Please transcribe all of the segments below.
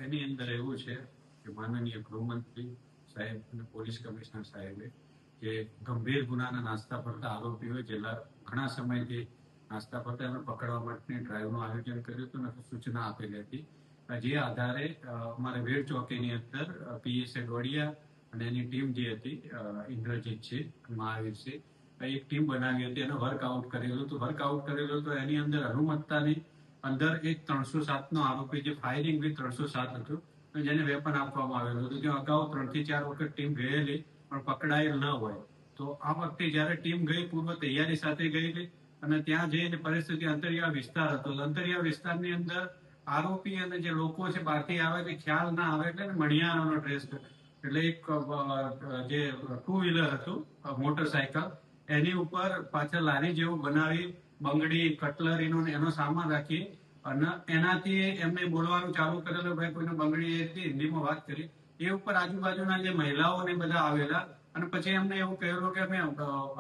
એની અંદર એવું છે કે માનનીય ગૃહમંત્રી સાહેબ અને પોલીસ કમિશનર સાહેબે જે ગંભીર ગુનાના નાસ્તા ફરતા આરોપીઓ જેટલા ઘણા સમયથી નાસ્તા ફરતા એમને પકડવા માટેની ડ્રાઈવનું આયોજન કર્યું હતું અને સૂચના આપેલી હતી. જે આધારે અમારે વેડ ચોકીની અંદર પીએસએ ડોડિયા અને એની ટીમ જે હતી ઇન્દ્રજીત છે, મહાવીર છે, એક ટીમ બનાવી હતી. એનો વર્કઆઉટ કરેલું હતું. એની અંદર હનુમત્તાની અંદર એક 307 નો આરોપી જે ફાયરિંગ વિથ 307 હતું, જેને વેપન આપવામાં આવેલું હતું. ત્યાં અગાઉ 3 થી 4 વખત ટીમ ગયેલી પણ પકડાયેલ ન હોય. તો આ વખતે જયારે ટીમ ગઈ પૂર્વ તૈયારી સાથે ગયેલી અને ત્યાં જઈને પરિસ્થિતિ અંતરિયાળ વિસ્તાર હતો. અંતરિયાળ વિસ્તારની અંદર આરોપી અને જે લોકો છે બહારથી આવે કે ખ્યાલ ના આવે એટલે મણિયારાનો ડ્રેસ એટલે એક જે ટુ વ્હીલર હતું મોટરસાયકલ એની ઉપર પાછળ લારી જેવું બનાવી બંગડી કટલરીનો એનો સામાન રાખી અને એનાથી એમને બોલવાનું ચાલુ કરેલું. ભાઈ કોઈને બંગડી હિન્દીમાં વાત કરી એ ઉપર આજુબાજુના જે મહિલાઓ ને બધા આવેલા અને પછી એમને એવું કહેલું કે અમે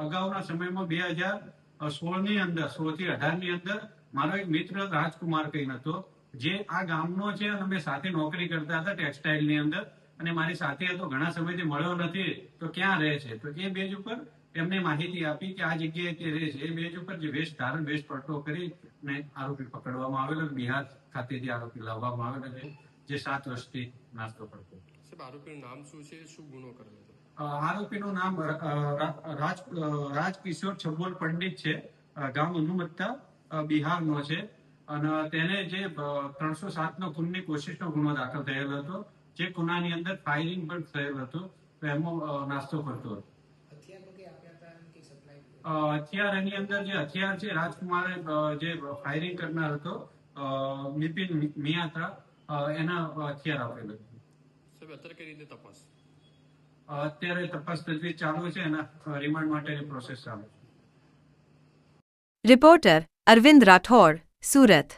અગાઉના સમયમાં 2016 ની અંદર 16 થી 18 ની અંદર મારો એક મિત્ર રાજકુમાર કહીને હતો જે આ ગામનો છે અને અમે સાથે નોકરી કરતા હતા ટેક્સટાઇલ ની અંદર અને મારી સાથે હતો. ઘણા સમયથી મળ્યો નથી તો ક્યાં રહે છે, તો એ બેઝ ઉપર એમને માહિતી આપી કે આ જગ્યાએ તે રહે છે. એ બેઝ ઉપર જે વેશ ધારણ વેશ પટ્ટો કરી અને આરોપી પકડવામાં આવેલો. બિહાર ખાતેથી આરોપી લાવવામાં આવેલો છે જે 7 વર્ષથી નાસ્તો કરતો. આરોપીનું નામ શું છે, શું ગુનો કરેલો હતો? આરોપીનું નામ રાજકિશોર છબ્બોલ પંડિત છે. ગામ હનુમત્તા બિહારનો છે અને તેને જે 307 નો ખૂનની કોશિશનો ગુનો દાખલ થયેલો હતો. જે ગુનાની અંદર ફાયરિંગ પણ થયેલ હતું. તો એમાં નાસ્તો કરતો હતો. હથિયાર એની અંદર જે હથિયાર છે રાજકુમારે જે ફાયરિંગ કરનાર હતો બિપિન મિયાત્રા એના હથિયાર આપેલું હતું. અત્યારે કઈ રીતે તપાસ? અત્યારે તપાસ તજવીજ ચાલુ છે. એના રિમાન્ડ માટેની પ્રોસેસ ચાલુ છે. રિપોર્ટર અરવિંદ રાઠોડ, સુરત.